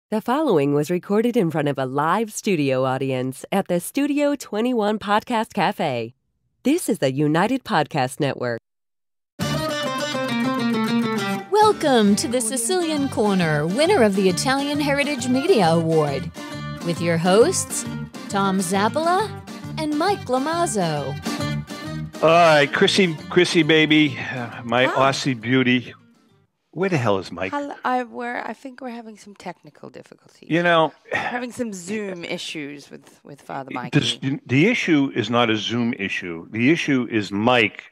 The following was recorded in front of a live studio audience at the Studio 21 Podcast Cafe. This is the United Podcast Network. Welcome to the Sicilian Corner, winner of the Italian Heritage Media Award, with your hosts, Tom Zappala and Mike Lamazzo. All right, Chrissy, baby, my Aussie beauty. Where the hell is Mike? I think we're having some technical difficulties. You know, we're having some Zoom issues with Father Mikey. The issue is not a Zoom issue. The issue is Mike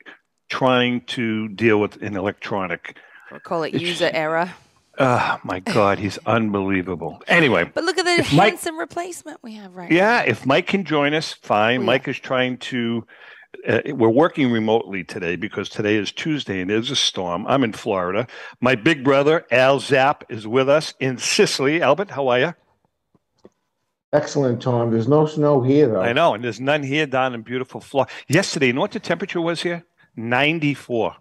trying to deal with an electronic. We'll call it user error. Oh, my God, he's unbelievable. Anyway. But look at the handsome replacement we have right now. Yeah, if Mike can join us, fine. Oh, Mike is trying to... we're working remotely today because today is Tuesday and there's a storm. I'm in Florida. My big brother, Al Zapp, is with us in Sicily. Albert, how are you? Excellent, Tom. There's no snow here, though. I know, and there's none here down in beautiful Florida. Yesterday, you know what the temperature was here? 94.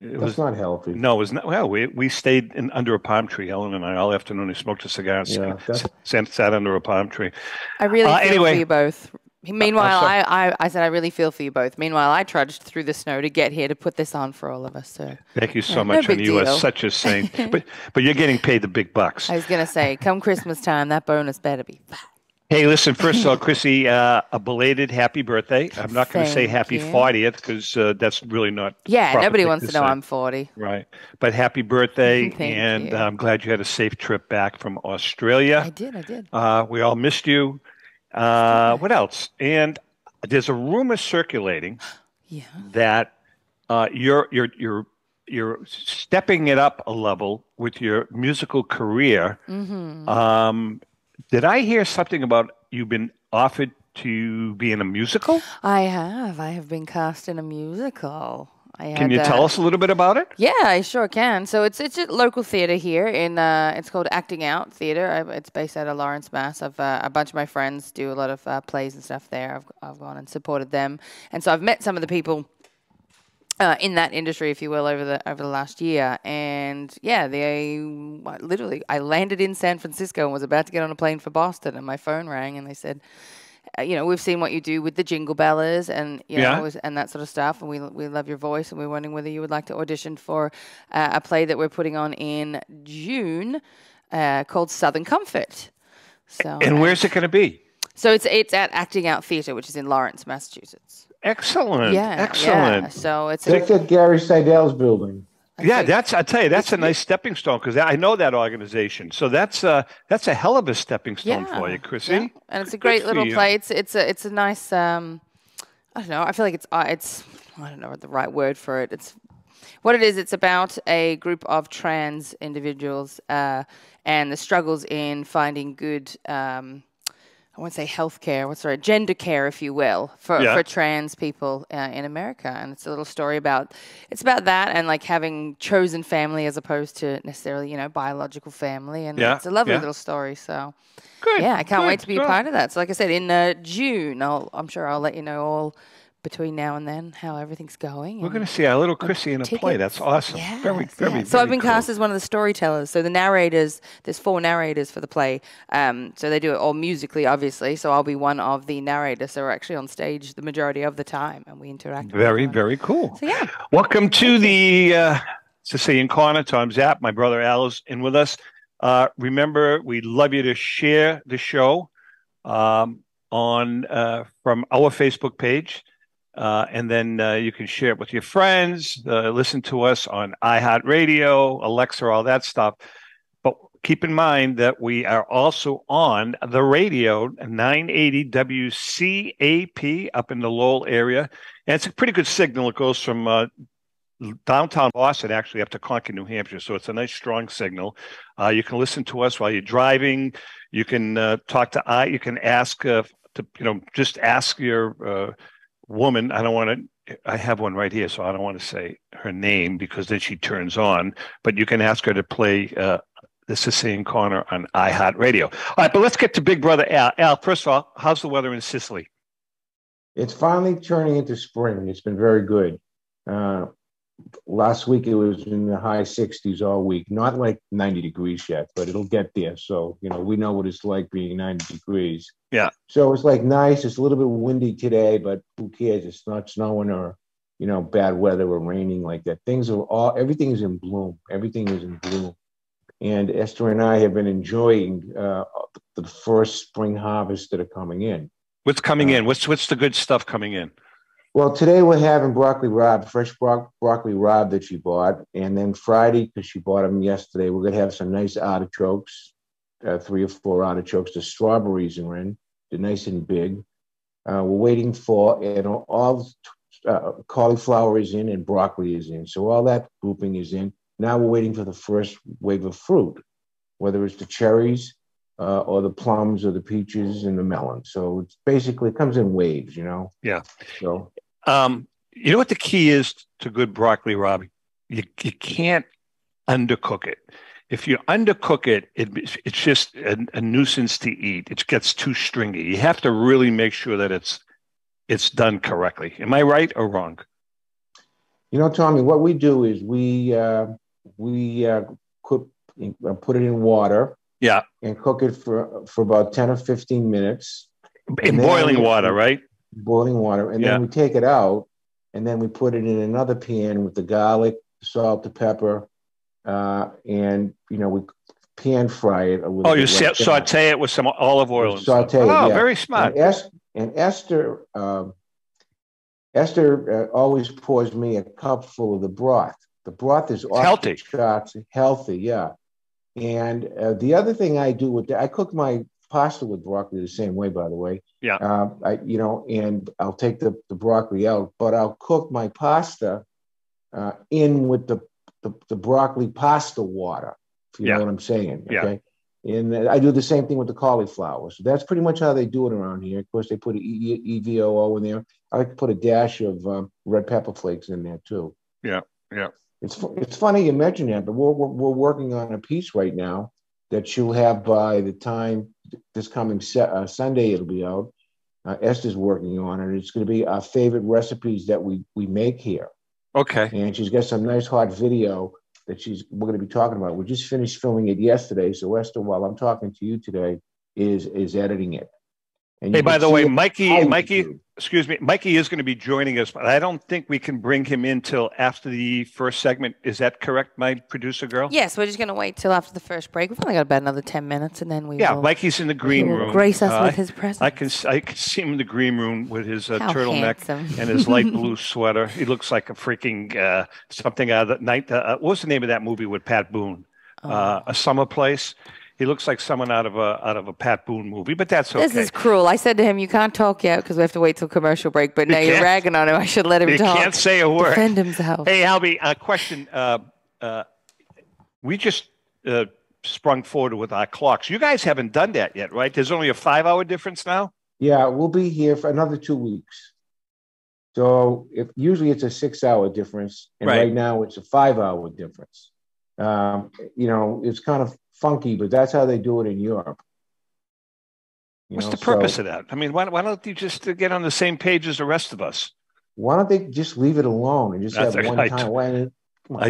That's not healthy. No, it was not. Well, we stayed under a palm tree, Ellen and I, all afternoon. We smoked a cigar and sat under a palm tree. I really feel for you both. Meanwhile, I said I really feel for you both. Meanwhile, I trudged through the snow to get here to put this on for all of us. So thank you so much, and you are such a saint. but you're getting paid the big bucks. I was gonna say, come Christmas time, that bonus better be fat. Hey, listen, first of all, Chrissy, a belated happy birthday. I'm not going to say happy 40th because that's really not. Yeah, nobody wants to know I'm 40. Right. But happy birthday. Thank you. I'm glad you had a safe trip back from Australia. I did. We all missed you. What else? And there's a rumor circulating that you're stepping it up a level with your musical career. Mm-hmm. Did I hear something about you've been offered to be in a musical? I have been cast in a musical. Can you tell us a little bit about it? Yeah, I sure can. So it's a local theater here in it's called Acting Out Theater. It's based out of Lawrence, Mass. I've a bunch of my friends do a lot of plays and stuff there. I've gone and supported them, and so I've met some of the people in that industry, if you will, over the last year. And yeah, I landed in San Francisco and was about to get on a plane for Boston, and my phone rang, and they said, we've seen what you do with the Jingle Bellas and and that sort of stuff, and we love your voice, and we're wondering whether you would like to audition for a play that we're putting on in June called Southern Comfort. So, and where's it going to be? So it's at Acting Out Theater, which is in Lawrence, Massachusetts. Excellent. Excellent. Yeah. So it's at Gary Seidel's building. I tell you, that's a nice stepping stone because I know that organization. So that's a hell of a stepping stone for you, Chrissy. Yeah. And it's a great little play. It's a nice. I don't know. I feel like it's. I don't know the right word for it. It's what it is. It's about a group of trans individuals and the struggles in finding good. I won't say healthcare. What's the right? Gender care, if you will, for trans people in America. And it's a little story about that and like having chosen family as opposed to necessarily, biological family. And it's a lovely little story. So, I can't wait to be a part of that. So, like I said, in June, I'm sure I'll let you know all between now and then how everything's going. We're going to see our little Chrissy in a play. That's awesome. Yes, very So I've been cool. cast as one of the storytellers. So the narrators, there's 4 narrators for the play. So they do it all musically, obviously. So I'll be one of the narrators. So we're actually on stage the majority of the time, and we interact. Very cool. So yeah. Welcome to the Sicilian Corner. Tom Zapp, my brother Al is in with us. Remember, we'd love you to share the show from our Facebook page. And then you can share it with your friends, listen to us on iHeartRadio, Alexa, all that stuff. But keep in mind that we are also on the radio, 980 WCAP up in the Lowell area. And it's a pretty good signal. It goes from downtown Boston actually up to Concord, New Hampshire. So it's a nice, strong signal. You can listen to us while you're driving. You can talk to you can ask just ask your woman. I have one right here, so I don't want to say her name because then she turns on, but you can ask her to play the Sicilian Corner on iHeartRadio. All right, but let's get to Big Brother Al. Al, first of all, how's the weather in Sicily? It's finally turning into spring. It's been very good. Last week it was in the high 60s all week. Not like 90 degrees yet, but it'll get there. So, we know what it's like being 90 degrees. Yeah. So it's like nice. It's a little bit windy today, but who cares? It's not snowing or, bad weather or raining like that. Everything is in bloom. Everything is in bloom. And Esther and I have been enjoying the first spring harvest that are coming in. What's coming in? What's the good stuff coming in? Well, today we're having broccoli rabe, fresh broccoli rabe that she bought. And then Friday, because she bought them yesterday, we're going to have some nice artichokes, 3 or 4 artichokes. The strawberries are in. They're nice and big. We're waiting for, all cauliflower is in and broccoli is in. So all that grouping is in. Now we're waiting for the first wave of fruit, whether it's the cherries or the plums or the peaches and the melon. So it's basically, it comes in waves, Yeah. So. You know what the key is to good broccoli, Rob? You can't undercook it. If you undercook it, it's just a nuisance to eat. It gets too stringy. You have to really make sure that it's done correctly. Am I right or wrong? Tommy, what we do is we put it in water. Yeah. And cook it for about 10 or 15 minutes. In boiling water, right? Boiling water. And then we take it out, and then we put it in another pan with the garlic, salt, the pepper, and, we pan fry it a little bit. You saute it with some olive oil. Saute it, yeah. Very smart. And Esther always pours me a cup full of the broth. The broth is healthy. Healthy, yeah. And the other thing I do I cook my pasta with broccoli the same way, by the way. Yeah. And I'll take the broccoli out, but I'll cook my pasta in with the broccoli pasta water, if you know what I'm saying. Okay. Yeah. And I do the same thing with the cauliflower. So that's pretty much how they do it around here. Of course, they put EVOO in there. I like to put a dash of red pepper flakes in there too. Yeah. Yeah. It's funny you mention that, but we're working on a piece right now that you'll have by the time this coming Sunday it'll be out. Esther's working on it. It's going to be our favorite recipes that we make here. Okay. And she's got some nice hot video that we're going to be talking about. We just finished filming it yesterday, so Esther, while I'm talking to you today, is editing it. And hey, by the way, Mikey, excuse me, Mikey is going to be joining us, but I don't think we can bring him in till after the first segment. Is that correct, my producer girl? Yes, we're just going to wait till after the first break. We've only got about another 10 minutes, and then Mikey's in the green room. Grace us with his presence. I can see him in the green room with his turtleneck and his light blue sweater. He looks like a freaking something out of the night. What was the name of that movie with Pat Boone? A Summer Place. He looks like someone out of a Pat Boone movie, but that's okay. This is cruel. I said to him, "You can't talk yet because we have to wait till commercial break." But now you're ragging on him. I should let him talk. He can't say a word. Defend himself. Hey, Albie, a question. We just sprung forward with our clocks. You guys haven't done that yet, right? There's only a 5-hour difference now. Yeah, we'll be here for another 2 weeks. So usually it's a 6-hour difference, and right now it's a 5-hour difference. It's kind of funky, but that's how they do it in Europe. What's the purpose of that? I mean, why don't you just get on the same page as the rest of us? Why don't they just leave it alone and just have one time? I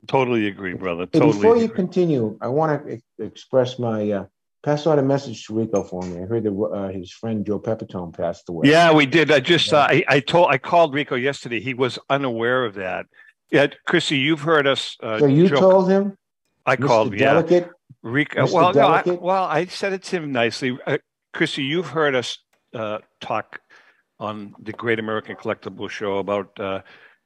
totally agree, brother. Before you continue, I want to express my pass on a message to Rico for me. I heard that his friend Joe Pepitone passed away. Yeah, we did. I called Rico yesterday. He was unaware of that. Yeah, Chrissy, you've heard us. So you told him? I called, Delicate? Rico. I said it to him nicely. Chrissy, you've heard us talk on the Great American Collectible Show about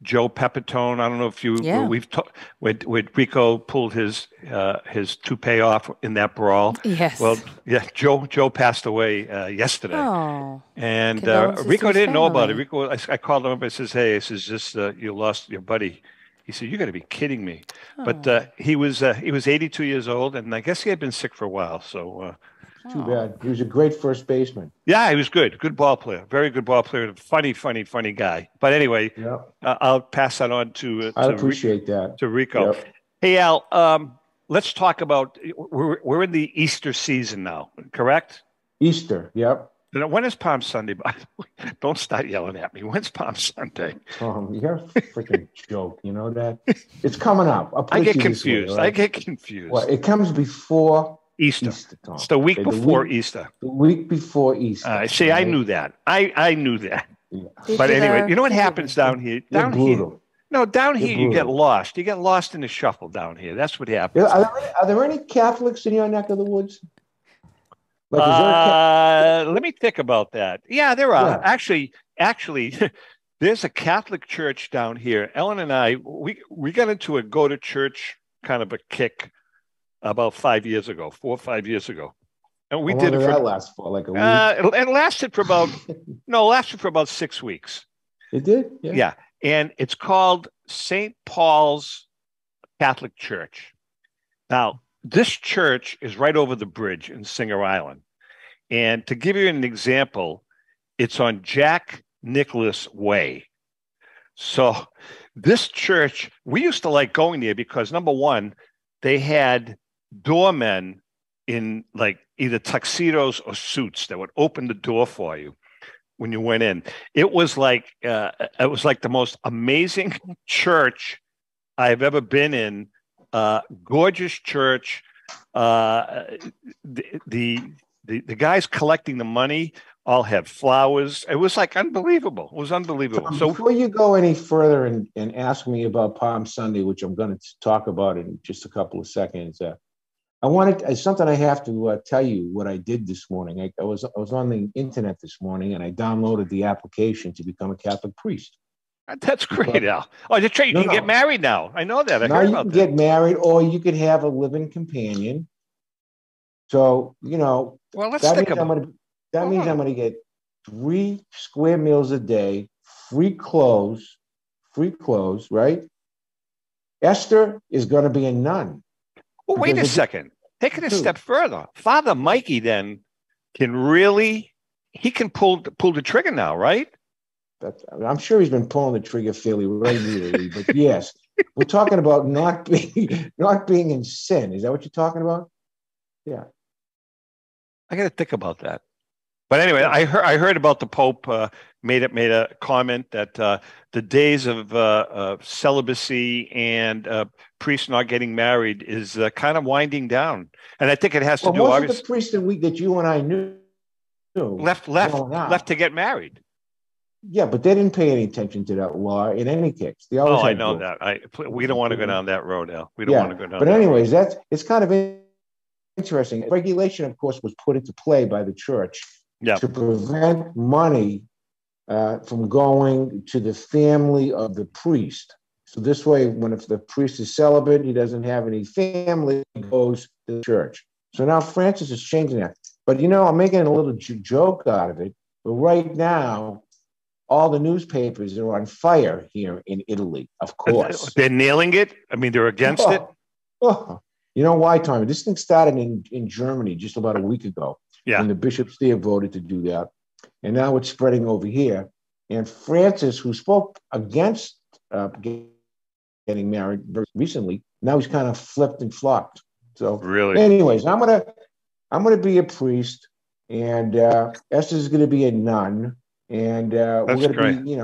Joe Pepitone. I don't know if we've talked when Rico pulled his toupee off in that brawl. Yes. Well, yeah, Joe passed away yesterday. Oh. And Rico didn't know about it. Rico, I called him up. I says, "Hey, this is just you lost your buddy." He said, "You got to be kidding me!" Oh. But he was 82 years old, and I guess he had been sick for a while. So too bad. He was a great first baseman. Yeah, he was good. Good ball player. Very good ball player. Funny guy. But anyway, I'll pass that on to I appreciate that. To Rico. Yep. Hey, Al, let's talk about we're in the Easter season now, correct? Easter, yep. When is Palm Sunday? Don't start yelling at me. When's Palm Sunday? You're a freaking joke. You know that? It's coming up. I get confused. I get confused. Well, it comes before Easter. Tom. It's the week before Easter. The week before Easter. See, right? I knew that. I knew that. Yeah. But anyway, you know what happens down here? Down here, you get lost. You get lost in the shuffle down here. That's what happens. Are there any Catholics in your neck of the woods? Let me think about that. Yeah, there are. Yeah. Actually, there's a Catholic church down here. Ellen and I, we got into a go to church kind of a kick about 4 or 5 years ago. And we did it for that last for like a week. It lasted for about 6 weeks. It did? Yeah. And it's called St. Paul's Catholic Church. Now, this church is right over the bridge in Singer Island. And to give you an example, it's on Jack Nicholas Way. So this church, we used to like going there because, number one, they had doormen in like either tuxedos or suits that would open the door for you when you went in. It was like the most amazing church I've ever been in. Gorgeous church. The guys collecting the money all had flowers. It was like unbelievable. It was unbelievable. So before you go any further and ask me about Palm Sunday, which I'm going to talk about in just a couple of seconds, something I have to tell you what I did this morning. I was on the internet this morning and I downloaded the application to become a Catholic priest. That's great, Al. Oh, that's right. You can get married now. I know that. Now you can get married, or you could have a living companion. So, well, let's that means I'm going to get 3 square meals a day, free clothes, right? Esther is going to be a nun. Well, wait a second. Take it a step further. Father Mikey then can pull the trigger now, right? I'm sure he's been pulling the trigger fairly regularly, but yes, we're talking about not being in sin. Is that what you're talking about? Yeah. I got to think about that. But anyway, I heard about the Pope made a comment that the days of celibacy and priests not getting married is kind of winding down, and I think it has to do. Most of the priests that you and I knew left to get married. Yeah, but they didn't pay any attention to that law in any case. I know that. We don't want to go down that road, Al. We don't want to go down. But anyways, it's kind of interesting. Regulation, of course, was put into play by the church to prevent money from going to the family of the priest. So this way, if the priest is celibate, he doesn't have any family, he goes to the church. So now Francis is changing that. But I'm making a little joke out of it. But right now, all the newspapers are on fire here in Italy, of course. They're nailing it? I mean, they're against it? You know why, Tommy? This thing started in Germany just about a week ago. Yeah. And the bishops there voted to do that. And now it's spreading over here. And Francis, who spoke against getting married very recently, now he's kind of flipped and flopped. So really, anyways, I'm gonna be a priest, and Esther's gonna be a nun. And we're going to be,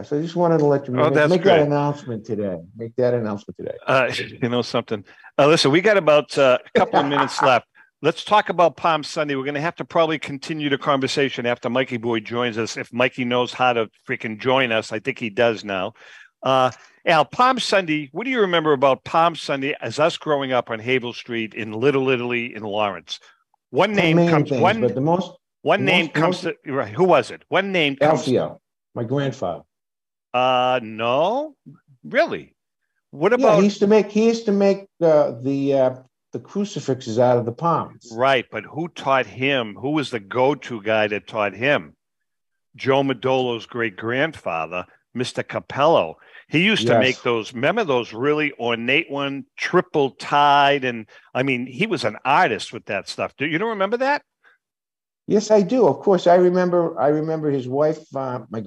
so I just wanted to let you make that announcement today. Something. Listen, we got about a couple of minutes left. Let's talk about Palm Sunday. We're going to have to probably continue the conversation after Mikey Boy joins us. If Mikey knows how to freaking join us, I think he does now. Al, Palm Sunday, what do you remember about Palm Sunday as us growing up on Havel Street in Little Italy in Lawrence? One name comes. Who was it? One name comes. Alfio, my grandfather. No, really. What about? He used to make the crucifixes out of the palms. Right, but who taught him? Who was the go-to guy that taught him? Joe Modolo's great-grandfather, Mr. Capello. He used to make those. Remember those really ornate one, triple tied, and I mean, he was an artist with that stuff. You don't remember that? Yes, I do. Of course, I remember his wife, my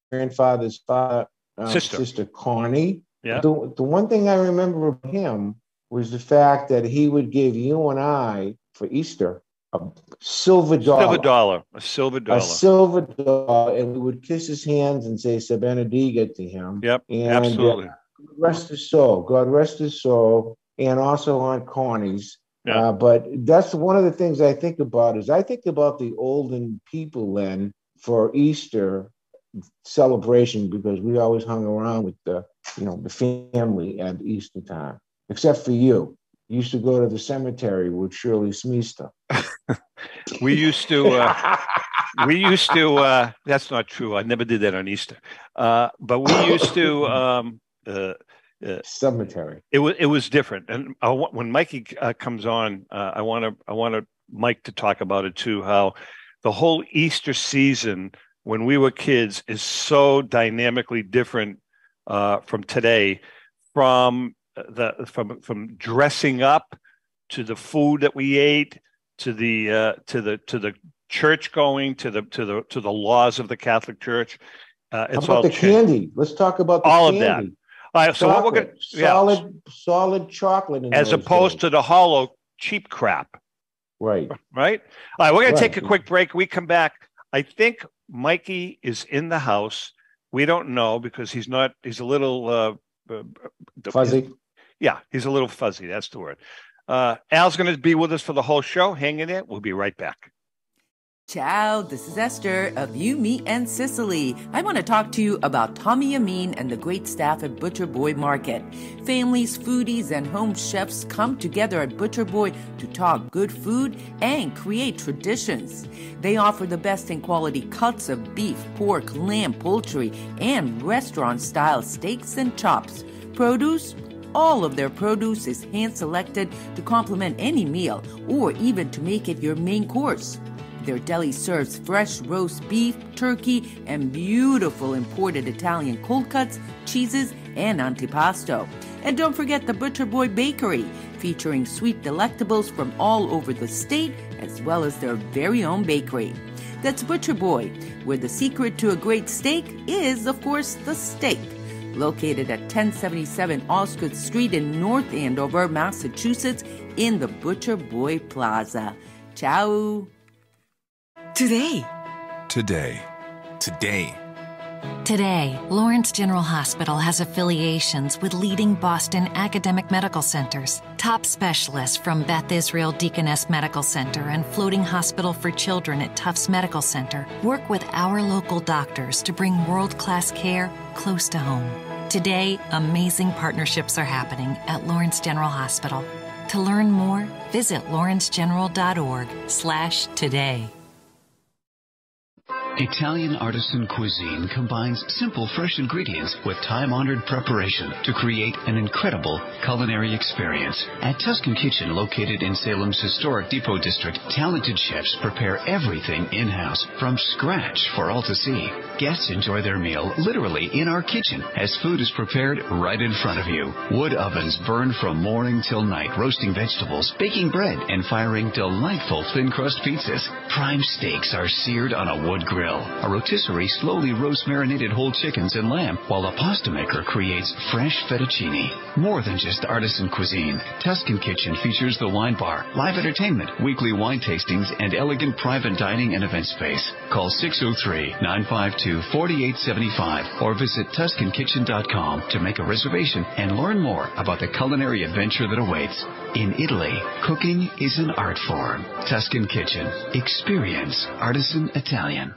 grandfather's father, sister Connie. Yeah. The one thing I remember of him was the fact that he would give you and I for Easter a silver dollar. A silver dollar. A silver dollar. And we would kiss his hands and say "Se benediga" to him. Yep, and, absolutely. God rest his soul. God rest his soul. And also on Connie's. Yeah. But that's one of the things I think about is I think about the olden people then for Easter celebration, because we always hung around with the family at Easter time, except for you. You used to go to the cemetery with Shirley Smeester. We used to, that's not true. I never did that on Easter. But we used to, cemetery. It was different. And when Mikey comes on, I want Mike to talk about it too, how the whole Easter season when we were kids is so dynamically different from today, from dressing up to the food that we ate, to the church going, to the laws of the Catholic Church. It's How about the candy? Let's talk about all candy. Of that. All right, so what we're going solid chocolate, as opposed to the hollow cheap crap. Right. All right, we're going to take a quick break. We come back. I think Mikey is in the house. We don't know because he's not. He's a little fuzzy. He's a little fuzzy. That's the word. Al's going to be with us for the whole show. Hang in there. We'll be right back. Ciao, this is Esther of You, Me, and Sicily. I want to talk to you about Tommy Amin and the great staff at Butcher Boy Market. Families, foodies, and home chefs come together at Butcher Boy to talk good food and create traditions. They offer the best in quality cuts of beef, pork, lamb, poultry, and restaurant-style steaks and chops. Produce? All of their produce is hand-selected to complement any meal or even to make it your main course. Their deli serves fresh roast beef, turkey, and beautiful imported Italian cold cuts, cheeses, and antipasto. And don't forget the Butcher Boy Bakery, featuring sweet delectables from all over the state, as well as their very own bakery. That's Butcher Boy, where the secret to a great steak is, of course, the steak. Located at 1077 Osgood Street in North Andover, Massachusetts, in the Butcher Boy Plaza. Ciao. Today, Lawrence General Hospital has affiliations with leading Boston academic medical centers. Top specialists from Beth Israel Deaconess Medical Center and Floating Hospital for Children at Tufts Medical Center work with our local doctors to bring world-class care close to home. Today, amazing partnerships are happening at Lawrence General Hospital. To learn more, visit lawrencegeneral.org/today. Italian artisan cuisine combines simple, fresh ingredients with time-honored preparation to create an incredible culinary experience. At Tuscan Kitchen, located in Salem's historic Depot District, talented chefs prepare everything in-house from scratch for all to see. Guests enjoy their meal literally in our kitchen as food is prepared right in front of you. Wood ovens burn from morning till night, roasting vegetables, baking bread, and firing delightful thin-crust pizzas. Prime steaks are seared on a wood grill. A rotisserie slowly roasts marinated whole chickens and lamb, while a pasta maker creates fresh fettuccine. More than just artisan cuisine, Tuscan Kitchen features the wine bar, live entertainment, weekly wine tastings, and elegant private dining and event space. Call 603-952-4875 or visit TuscanKitchen.com to make a reservation and learn more about the culinary adventure that awaits. In Italy, cooking is an art form. Tuscan Kitchen. Experience artisan Italian.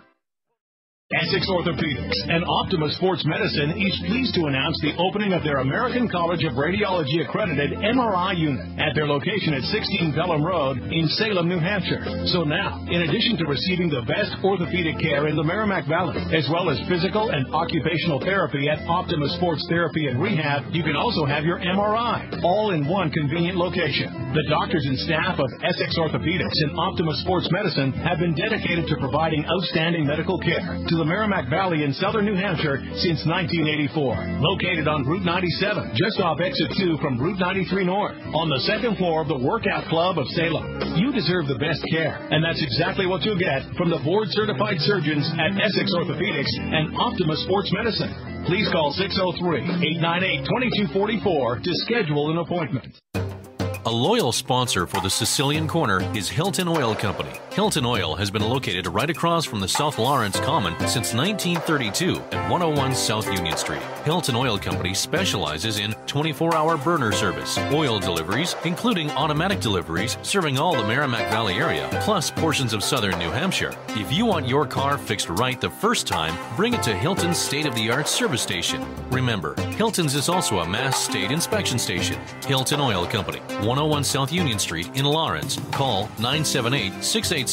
Essex Orthopedics and Optima Sports Medicine is pleased to announce the opening of their American College of Radiology accredited MRI unit at their location at 16 Pelham Road in Salem, New Hampshire. So now, in addition to receiving the best orthopedic care in the Merrimack Valley, as well as physical and occupational therapy at Optima Sports Therapy and Rehab, you can also have your MRI, all in one convenient location. The doctors and staff of Essex Orthopedics and Optima Sports Medicine have been dedicated to providing outstanding medical care to the Merrimack Valley in southern New Hampshire since 1984. Located on Route 97, just off Exit 2 from Route 93 North, on the second floor of the Workout Club of Salem. You deserve the best care, and that's exactly what you'll get from the board-certified surgeons at Essex Orthopedics and Optima Sports Medicine. Please call 603-898-2244 to schedule an appointment. A loyal sponsor for the Sicilian Corner is Hilton Oil Company. Hilton Oil has been located right across from the South Lawrence Common since 1932 at 101 South Union Street. Hilton Oil Company specializes in 24-hour burner service, oil deliveries, including automatic deliveries, serving all the Merrimack Valley area, plus portions of southern New Hampshire. If you want your car fixed right the first time, bring it to Hilton's state-of-the-art service station. Remember, Hilton's is also a Mass State inspection station. Hilton Oil Company, 101 South Union Street in Lawrence. Call 978-687-9793.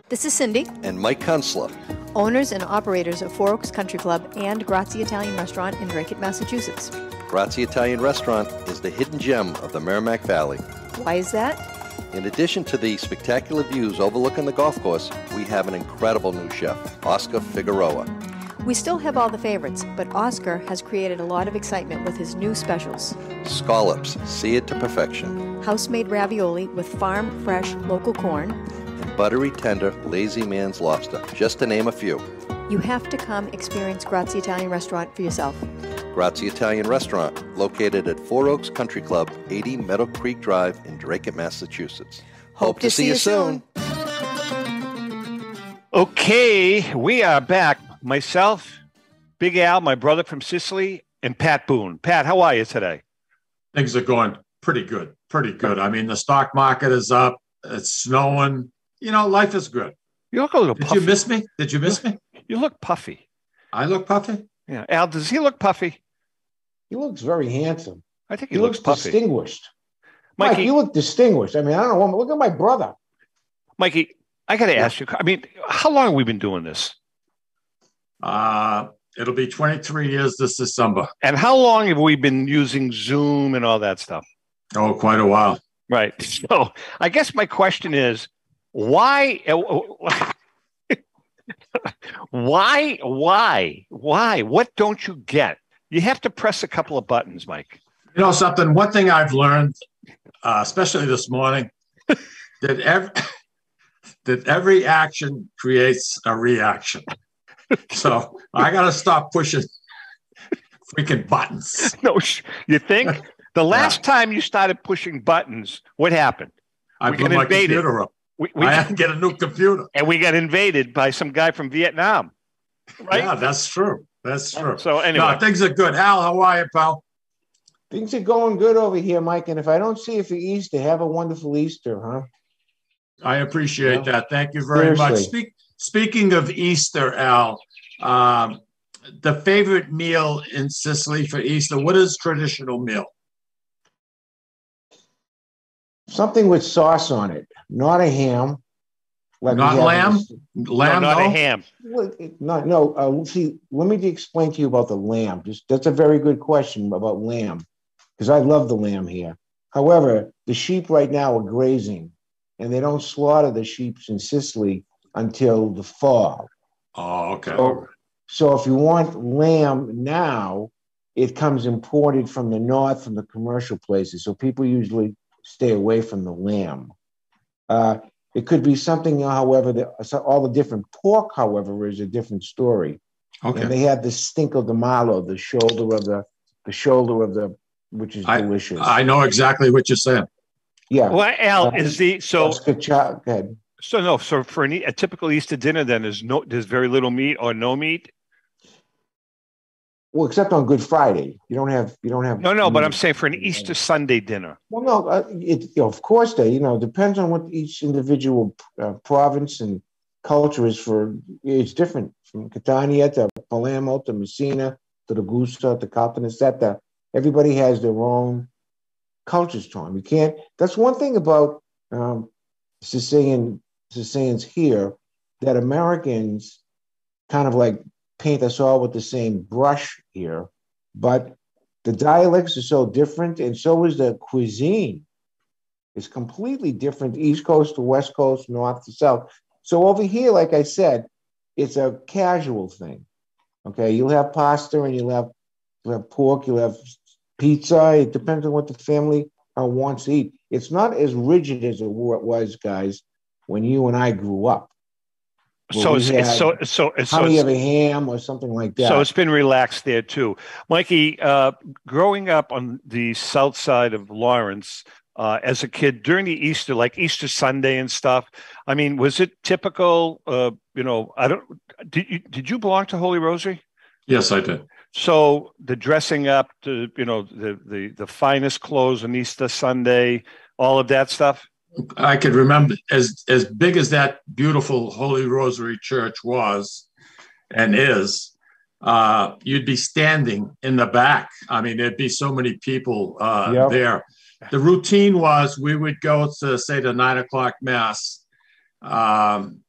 This is Cindy and Mike Kunstler, owners and operators of Four Oaks Country Club and Grazie Italian Restaurant in Drake, Massachusetts. Grazie Italian Restaurant is the hidden gem of the Merrimack Valley. Why is that? In addition to the spectacular views overlooking the golf course, we have an incredible new chef, Oscar Figueroa. We still have all the favorites, but Oscar has created a lot of excitement with his new specials. Scallops, seared to perfection. House-made ravioli with farm-fresh local corn. And buttery, tender, lazy man's lobster, just to name a few. You have to come experience Grazie Italian Restaurant for yourself. Grazie Italian Restaurant, located at Four Oaks Country Club, 80 Meadow Creek Drive in Drake, Massachusetts. Hope to see you soon. Okay, we are back. Myself, Big Al, my brother from Sicily, and Pat Boone. Pat, how are you today? Things are going pretty good, pretty good. I mean, the stock market is up. It's snowing. You know, life is good. You look a little puffy. Did you miss me? Did you miss me? You look puffy. I look puffy? Yeah. Al, does he look puffy? He looks very handsome. I think he looks puffy. Distinguished. Mikey, Mike, you look distinguished. I mean, I don't know. Look at my brother. Mikey, I got to ask you, I mean, how long have we been doing this? It'll be 23 years this December. And how long have we been using Zoom and all that stuff? Oh, quite a while. Right. So I guess my question is, why? Why? What don't you get? You have to press a couple of buttons, Mike. You know something? One thing I've learned, especially this morning, that every action creates a reaction. So I got to stop pushing freaking buttons. No, you think? The last time you started pushing buttons, what happened? I blew my computer up. I had to get a new computer. And we got invaded by some guy from Vietnam. Right? Yeah, that's true. That's true. So anyway. No, things are good. Al, how are you, pal? Things are going good over here, Mike. And if I don't see you for Easter, have a wonderful Easter, huh? I appreciate that. Thank you very much. Speaking of Easter, Al, the favorite meal in Sicily for Easter, what is traditional meal? Something with sauce on it, not a ham. Like not lamb? Lamb, no, not a ham. No. See, let me explain to you about the lamb. That's a very good question about lamb, because I love the lamb here. However, the sheep right now are grazing, and they don't slaughter the sheep in Sicily until the fall. Oh, okay. So if you want lamb now, it comes imported from the north, from the commercial places. So people usually stay away from the lamb. It could be something, however, all the different pork, however, is a different story. Okay. And they have the stinco di malo, the shoulder of the, which is delicious. I know exactly what you're saying. Yeah. Well, Al, so go ahead. So for a typical Easter dinner, then there's very little meat or no meat. Well, except on Good Friday, you don't have. No, but I'm saying for an Easter Sunday dinner. Well, no, of course depends on what each individual province and culture is for. It's different from Catania to Palermo to Messina to Ragusa to Caltanissetta. Everybody has their own cultures to them. You can't. That's one thing about Sicilians here, that Americans kind of like paint us all with the same brush here, but the dialects are so different, and so is the cuisine. It's completely different, East Coast to West Coast, North to South. So over here, like I said, it's a casual thing. Okay, you'll have pasta and you'll have pork, you'll have pizza. It depends on what the family wants to eat. It's not as rigid as it was, guys, when you and I grew up. So it's honey of a ham or something like that. So it's been relaxed there too. Mikey, growing up on the south side of Lawrence as a kid during the Easter, like Easter Sunday and stuff, I mean, was it typical? Did you belong to Holy Rosary? Yes, I did. So the dressing up, the finest clothes on Easter Sunday, all of that stuff. I could remember as big as that beautiful Holy Rosary Church was and is, you'd be standing in the back. I mean, there'd be so many people there. The routine was we would go to, say, the 9 o'clock Mass. And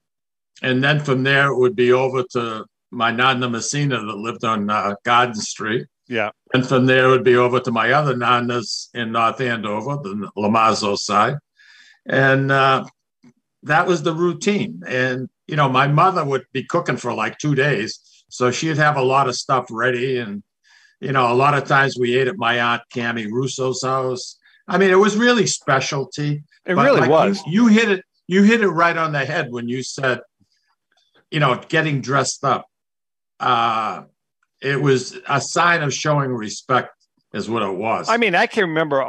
then from there, it would be over to my Nonna Messina that lived on Garden Street. Yeah. And from there, it would be over to my other Nonnas in North Andover, the Lamazzo side. And that was the routine. And, my mother would be cooking for like 2 days. So she'd have a lot of stuff ready. And, a lot of times we ate at my Aunt Cammie Russo's house. I mean, it was really specialty. It really was. You hit it right on the head when you said, getting dressed up. It was a sign of showing respect is what it was. I mean, I can remember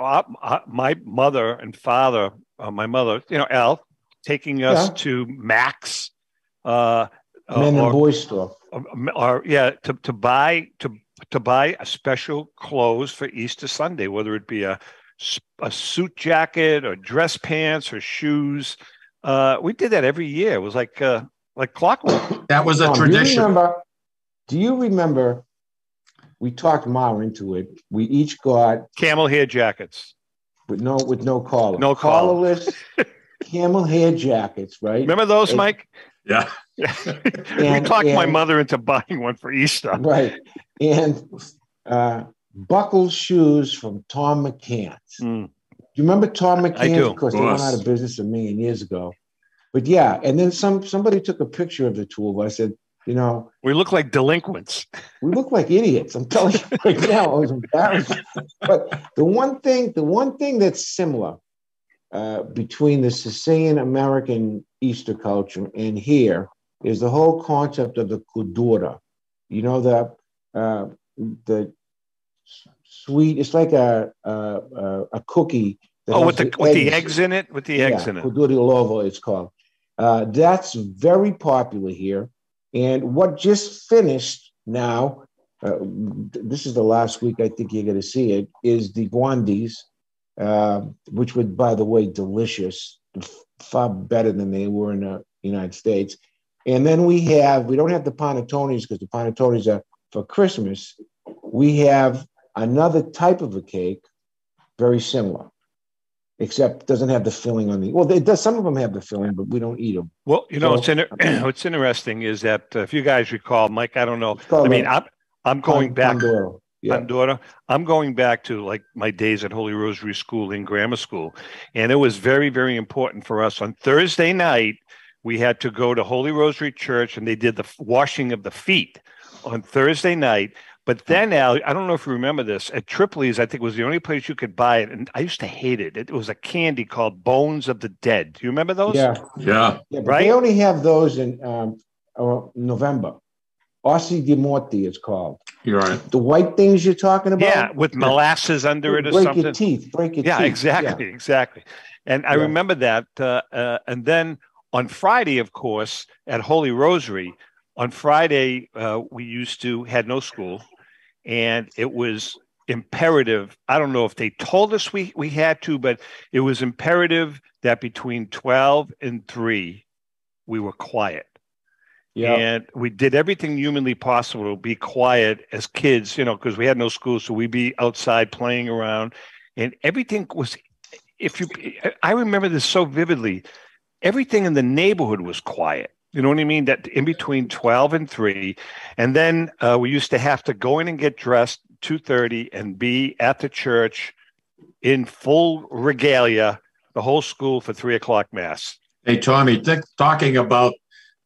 my mother and father, my mother, Al, taking us to Max. Men and Boys store. To buy a special clothes for Easter Sunday, whether it be a suit jacket or dress pants or shoes. We did that every year. It was like clockwork. That was a tradition. Do you remember? We talked Ma into it. We each got camel hair jackets with no collar. No collar. Collarless camel hair jackets, right? Remember those, Mike? Yeah. We talked my mother into buying one for Easter. Right. And buckled shoes from Tom McCann's. Do you remember Tom McCann's? I do. Of course, they went out of business a million years ago. But yeah, and then somebody took a picture of the two of us and, we look like delinquents. We look like idiots. I'm telling you right now, I was embarrassed. But the one thing that's similar between the Sicilian American Easter culture and here is the whole concept of the cudura. The sweet. It's like a cookie. With the eggs in it. With the eggs in it. Cudura d'uovo, it's called. That's very popular here. And what just finished now, this is the last week I think you're going to see it, is the guandis, which were, by the way, delicious, far better than they were in the United States. And then we don't have the panettones because the panettones are for Christmas. We have another type of a cake, very similar. Except doesn't have the filling on the. Well, it does. Some of them have the filling, but we don't eat them. Well, what's interesting is that if you guys recall, Mike, I don't know. I mean, I'm going back. Pandora. I'm going back to like my days at Holy Rosary School in grammar school, and it was very, very important for us. On Thursday night, we had to go to Holy Rosary Church, and they did the washing of the feet on Thursday night. But then, Al, I don't know if you remember this, at Tripoli's, I think was the only place you could buy it. And I used to hate it. It was a candy called Bones of the Dead. Do you remember those? Yeah. But right? They only have those in November. Ossi di Morti, it's called. You're right. The white things you're talking about? Yeah, with molasses under it or something. Break your teeth. Yeah, exactly. And I remember that. And then on Friday, of course, at Holy Rosary, on Friday, we had no school. And it was imperative. I don't know if they told us we had to, but it was imperative that between 12 and 3, we were quiet. Yeah. And we did everything humanly possible to be quiet as kids, because we had no school. So we'd be outside playing around and everything was, I remember this so vividly, everything in the neighborhood was quiet. You know what I mean? That in between 12 and 3. And then we used to have to go in and get dressed 2:30 and be at the church in full regalia, the whole school for 3 o'clock Mass. Hey, Tommy, talking about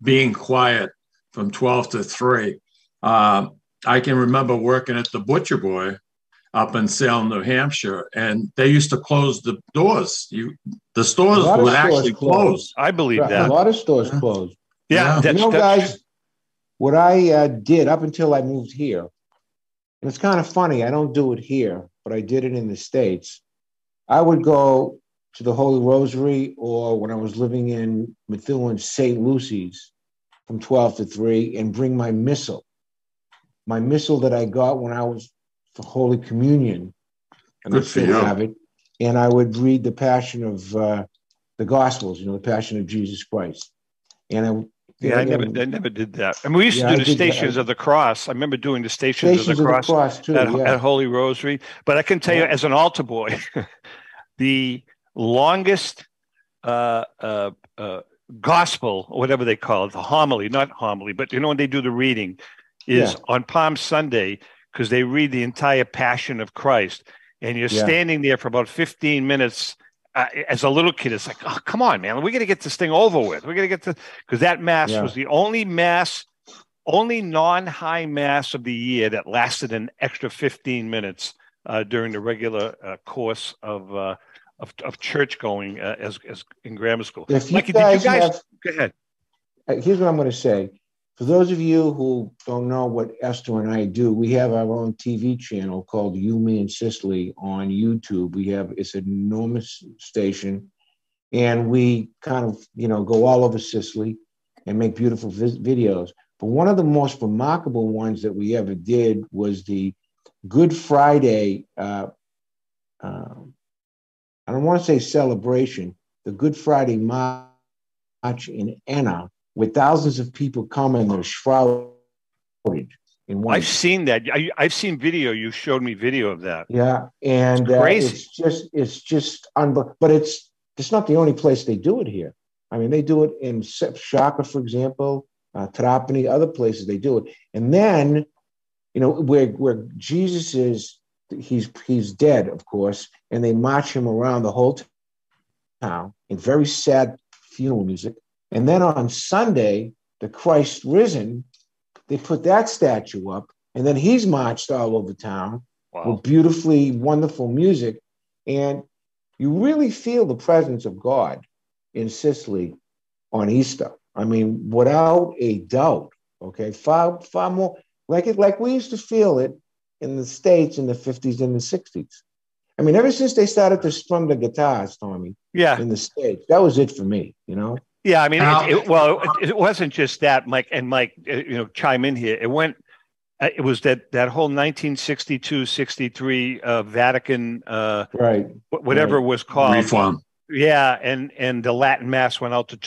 being quiet from 12 to 3. I can remember working at the Butcher Boy up in Salem, New Hampshire, and they used to close the doors. The stores would actually close. I believe that. A lot of stores closed. Yeah, guys, what I did up until I moved here, and it's kind of funny, I don't do it here, but I did it in the States. I would go to the Holy Rosary, or when I was living in Methuen, St. Lucy's, from 12 to 3, and bring my missal that I got when I was for Holy Communion. And Good I still have it. And I would read the Passion of the Gospels, the Passion of Jesus Christ. And I never did that. I mean, we used to do the Stations of the Cross. I remember doing the Stations of the Cross too, at Holy Rosary. But I can tell you, as an altar boy, the longest gospel, or whatever they call it, the homily, not homily, but when they do the reading, is on Palm Sunday, because they read the entire Passion of Christ. And you're standing there for about 15 minutes. As a little kid, it's like, oh, come on, man. We're going to get this thing over with. We're going to get to, because that Mass was the only non-high Mass of the year that lasted an extra 15 minutes during the regular course of church going as in grammar school. Mikey, go ahead. Here's what I'm going to say. For those of you who don't know what Esther and I do, we have our own TV channel called You, Me, and Sicily on YouTube. It's an enormous station, and we kind of, go all over Sicily and make beautiful videos. But one of the most remarkable ones that we ever did was the Good Friday, I don't want to say celebration, the Good Friday March in Enna, with thousands of people coming, they're shrouded in white. I've seen that. I've seen video. You showed me video of that. Yeah, and it's crazy. It's just unbelievable. But it's not the only place they do it here. I mean, they do it in Shaka, for example, Trapani, other places they do it. And then, where Jesus is, he's dead, of course, and they march him around the whole town in very sad funeral music. And then on Sunday, the Christ risen, they put that statue up, and then he's marched all over town with beautifully wonderful music. And you really feel the presence of God in Sicily on Easter. I mean, without a doubt, okay? Far more like we used to feel it in the States in the 50s and the 60s. I mean, ever since they started to strum the guitars, Tommy, in the States, that was it for me, Yeah, I mean, it wasn't just that, Mike, and Mike, chime in here. It was that whole 1962, 63 Vatican, whatever it was called. Reform. Yeah, and the Latin Mass went out the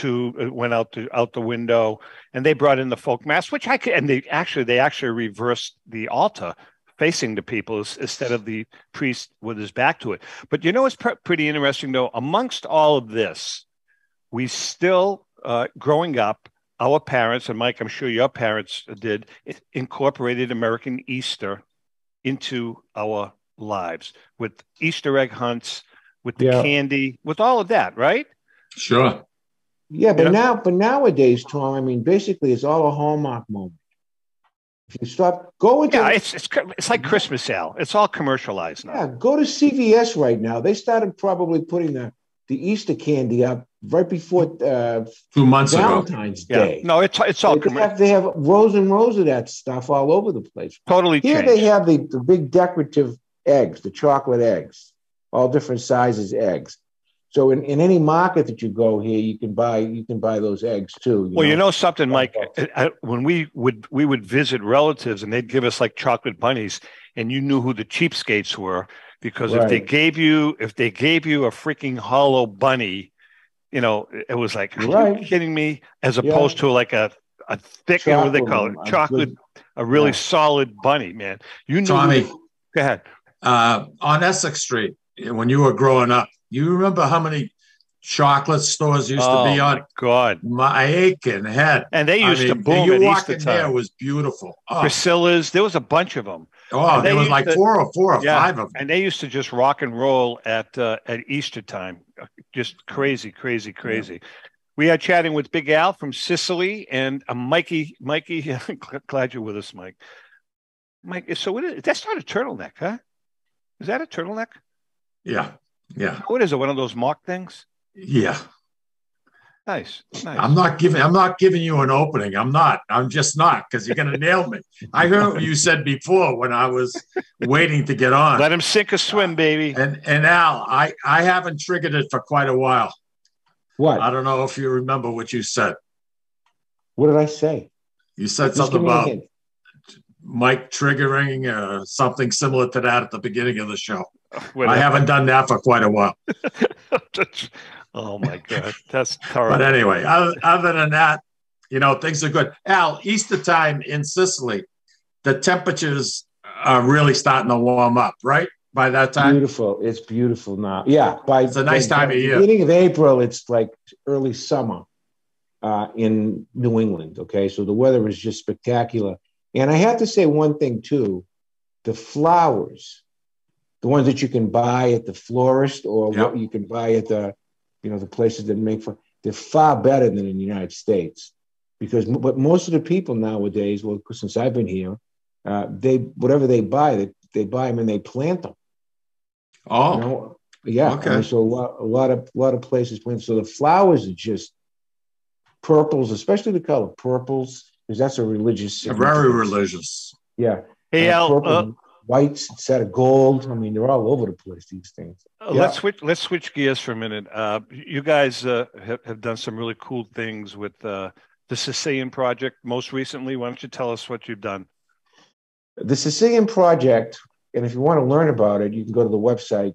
window, and they brought in the folk Mass, which they actually reversed the altar facing the people instead of the priest with his back to it. But it's pretty interesting, though, amongst all of this, we still, growing up, our parents, and Mike, I'm sure your parents did, incorporated American Easter into our lives with Easter egg hunts, with the candy, with all of that, right? Sure. Yeah, but nowadays, Tom, I mean, basically, it's all a Hallmark moment. If you stop, go into it's like Christmas sale. It's all commercialized now. Yeah, go to CVS right now. They started probably putting the Easter candy up right before 2 months Valentine's Day. No, it's all they have rows and rows of that stuff all over the place. Totally Here changed. They have the big decorative eggs, the chocolate eggs, all different sizes eggs. So in any market that you go here, you can buy those eggs too. You know something, Mike? When we would visit relatives and they'd give us like chocolate bunnies, and you knew who the cheapskates were, because if they gave you a freaking hollow bunny, it was like, are you kidding me? As opposed to like a thick, what do they call it? Chocolate, a really solid bunny, man. Tommy, go ahead. On Essex Street, when you were growing up, you remember how many chocolate stores used to be on? God, my aching head. And they used to boom you at walk Easter in time. there was beautiful. Priscilla's, there was a bunch of them. Oh, there was like four or five of them. And they used to just rock and roll at Easter time. Just crazy. Yeah. We are chatting with Big Al from Sicily and Mikey. Mikey, glad you're with us, Mike. Mike, so that's not a turtleneck, huh? Is that a turtleneck? Yeah. What is it? One of those mock things? Yeah. Nice. I'm not giving you an opening. I'm just not, because you're going to nail me. I heard what you said before when I was waiting to get on. Let him sink or swim, baby. And Al, I haven't triggered it for quite a while. What? I don't know if you remember what you said. What did I say? You said something about Mike triggering something similar to that at the beginning of the show. I haven't done that for quite a while. Oh my God, that's terrible. But anyway, other than that, things are good. Al, Easter time in Sicily, the temperatures are really starting to warm up, right? By that time? Beautiful. It's beautiful now. Yeah. It's a nice time of year. Beginning of April, it's like early summer in New England. Okay. So the weather is just spectacular. And I have to say one thing too, the flowers, the ones that you can buy at the florist or what you can buy at the places that make they're far better than in the United States, but most of the people nowadays, well, since I've been here, whatever they buy them and they plant them. Oh, yeah. Okay. And so a lot of places plant. So the flowers are just purples, especially the color purples, because that's a religious. Very religious. Yeah. Hey, Al. Whites instead of gold. I mean, they're all over the place, these things. Let's switch gears for a minute. You guys have done some really cool things with the Sicilian Project most recently. Why don't you tell us what you've done? The Sicilian Project, and if you want to learn about it, you can go to the website,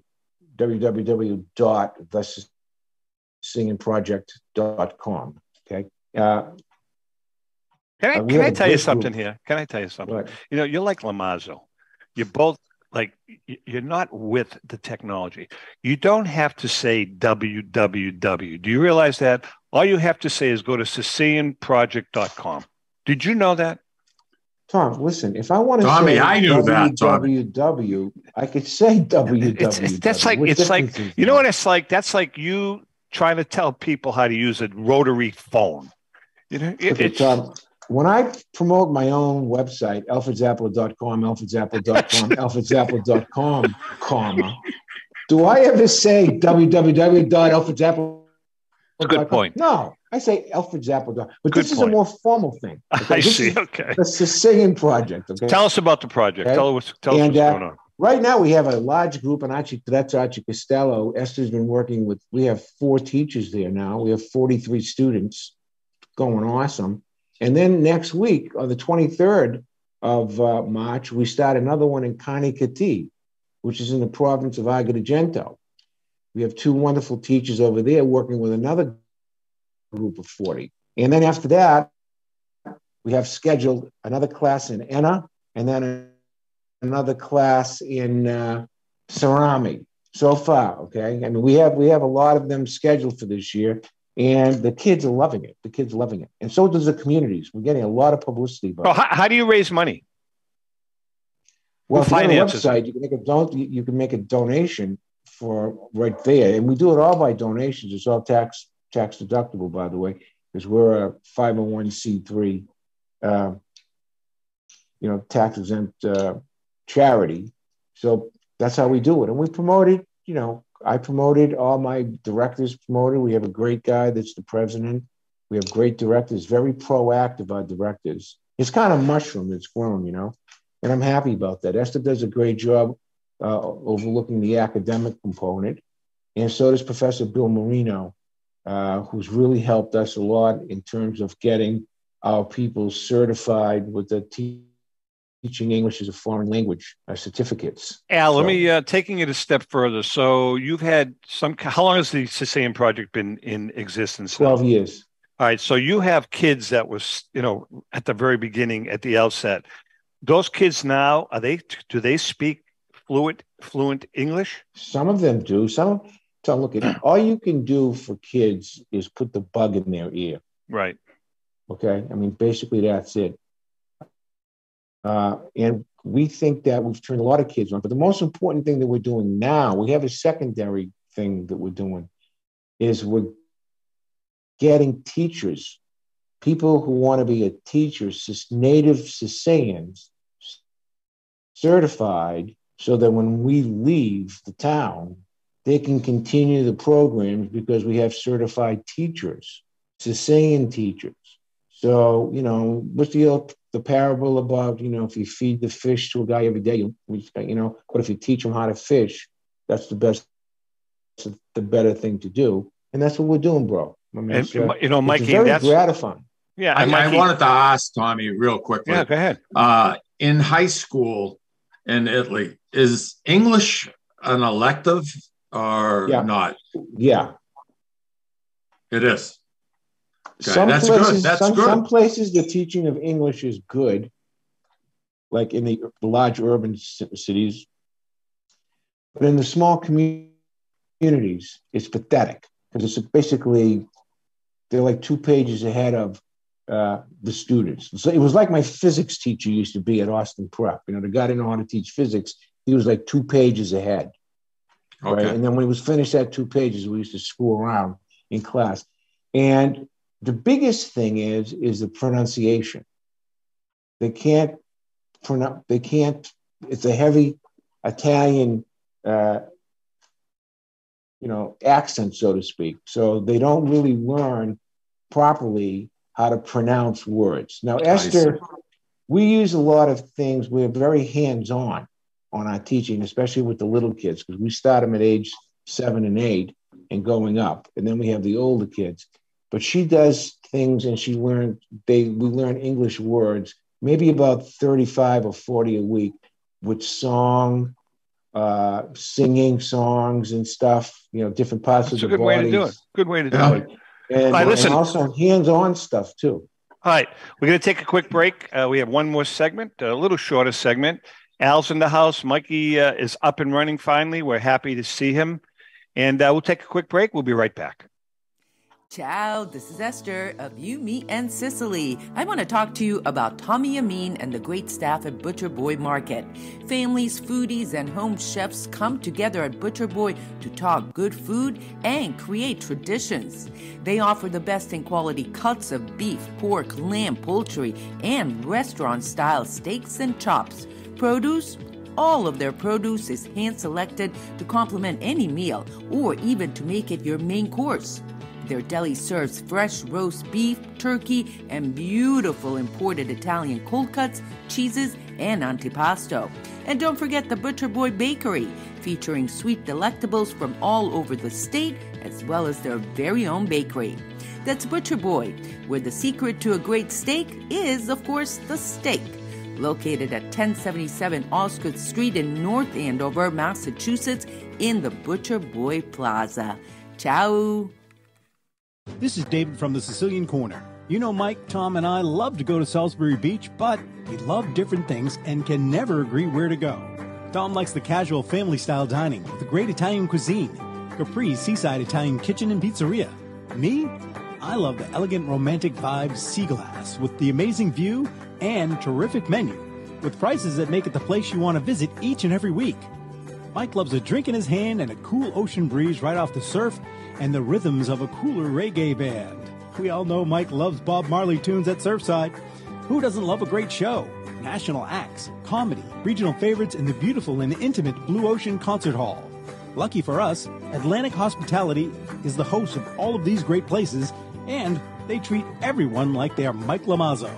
www.thesicilianproject.com. Okay. Can I tell you something here? Can I tell you something? Right. You're like Lamazzo. You're both you're not with the technology. You don't have to say www. Do you realize that? All you have to say is go to SicilianProject.com. Did you know that? Tom, listen, if I want to Tommy, say I knew that, www, I could say www. That's like, it's like, you know what it's like? That's like you trying to tell people how to use a rotary phone. Tom, when I promote my own website, alfredzappala.com, alfredzappala.com, comma, do I ever say www.alfredzappala.com? Good point. No, I say alfredzappala.com. But Good this is point. a more formal thing. Okay? I see. Okay. The Sicilian Project. Okay. Tell us about the project. Okay? Tell us what's going on. Right now, we have a large group, and that's Archie Costello. Esther's been working with, we have 4 teachers there now. We have 43 students, going awesome. And then next week, on the 23rd of March, we start another one in Canicattì, which is in the province of Agrigento. We have 2 wonderful teachers over there working with another group of 40. And then after that, we have scheduled another class in Enna, and then another class in Cerami. So far, okay? I mean, we have a lot of them scheduled for this year. And the kids are loving it. The kids are loving it. And so does the communities. We're getting a lot of publicity about it. How do you raise money? Well, if you go to the website, you can make a donation for right there. And we do it all by donations. It's all tax deductible, by the way, because we're a 501c3, tax exempt charity. So that's how we do it. And we promote it, I promoted, all my directors promoted. We have a great guy that's the president. We have great directors, very proactive, our directors. It's kind of mushroom that's grown, and I'm happy about that. Esther does a great job overlooking the academic component. And so does Professor Bill Marino, who's really helped us a lot in terms of getting our people certified with the teaching English as a foreign language certificates. Al, let me taking it a step further. So you've had how long has the Sicilian Project been in existence? 12 years. All right. So you have kids that was, at the very beginning, at the outset. Those kids now, do they speak fluent English? Some of them do. So look, all you can do for kids is put the bug in their ear. Right. Okay. I mean, basically that's it. And we think that we've turned a lot of kids on. But the most important thing that we're doing now, we have a secondary thing that we're doing, is we're getting teachers, people who want to be a teacher, native Sicilians, certified, so that when we leave the town, they can continue the programs because we have certified teachers. Sicilian teachers. So, what's the parable about, if you feed the fish to a guy every day, but if you teach him how to fish, that's the better thing to do. And that's what we're doing, bro. I mean, Mikey, it's very gratifying. Yeah. I wanted to ask Tommy real quickly. Yeah, go ahead. In high school in Italy, is English an elective or not? Yeah. It is. Okay. That's good. Some places the teaching of English is good, like in the large urban cities. But in the small communities, it's pathetic because it's basically, they're like 2 pages ahead of the students. So it was like my physics teacher used to be at Austin Prep. The guy didn't know how to teach physics. He was like 2 pages ahead. Okay. Right? And then when he was finished at 2 pages, we used to screw around in class. And the biggest thing is the pronunciation. They can't, it's a heavy Italian, accent, so to speak. So they don't really learn properly how to pronounce words. Now, Esther, we use a lot of things. We're very hands-on our teaching, especially with the little kids, because we start them at age 7 and 8 and going up. And then we have the older kids. But she does things and we learn English words, maybe about 35 or 40 a week with singing songs and stuff, different parts of the body. Way to do it. Good way to do it. And also hands-on stuff too. All right, we're going to take a quick break. We have one more segment, a little shorter segment. Al's in the house. Mikey is up and running finally. We're happy to see him. And we'll take a quick break. We'll be right back. Ciao, this is Esther of You, Me, and Sicily. I want to talk to you about Tommy Amin and the great staff at Butcher Boy Market. Families, foodies, and home chefs come together at Butcher Boy to talk good food and create traditions. They offer the best in quality cuts of beef, pork, lamb, poultry, and restaurant-style steaks and chops. Produce? All of their produce is hand-selected to complement any meal or even to make it your main course. Their deli serves fresh roast beef, turkey, and beautiful imported Italian cold cuts, cheeses, and antipasto. And don't forget the Butcher Boy Bakery, featuring sweet delectables from all over the state, as well as their very own bakery. That's Butcher Boy, where the secret to a great steak is, of course, the steak. Located at 1077 Osgood Street in North Andover, Massachusetts, in the Butcher Boy Plaza. Ciao! This is David from the Sicilian Corner. You know, Mike, Tom, and I love to go to Salisbury Beach, but we love different things and can never agree where to go. Tom likes the casual family-style dining with the great Italian cuisine, Capri's seaside Italian kitchen and pizzeria. Me? I love the elegant romantic vibes Sea Glass with the amazing view and terrific menu, with prices that make it the place you want to visit each and every week. Mike loves a drink in his hand and a cool ocean breeze right off the surf and the rhythms of a cooler reggae band. We all know Mike loves Bob Marley tunes at Surfside. Who doesn't love a great show? National acts, comedy, regional favorites, and the beautiful and intimate Blue Ocean Concert Hall. Lucky for us, Atlantic Hospitality is the host of all of these great places, and they treat everyone like they are Mike Lamazzo.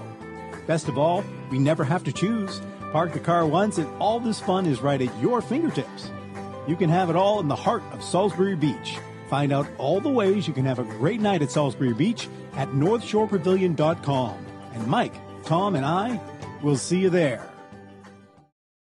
Best of all, we never have to choose. Park the car once and all this fun is right at your fingertips. You can have it all in the heart of Salisbury Beach. Find out all the ways you can have a great night at Salisbury Beach at northshorepavilion.com. And Mike, Tom, and I will see you there.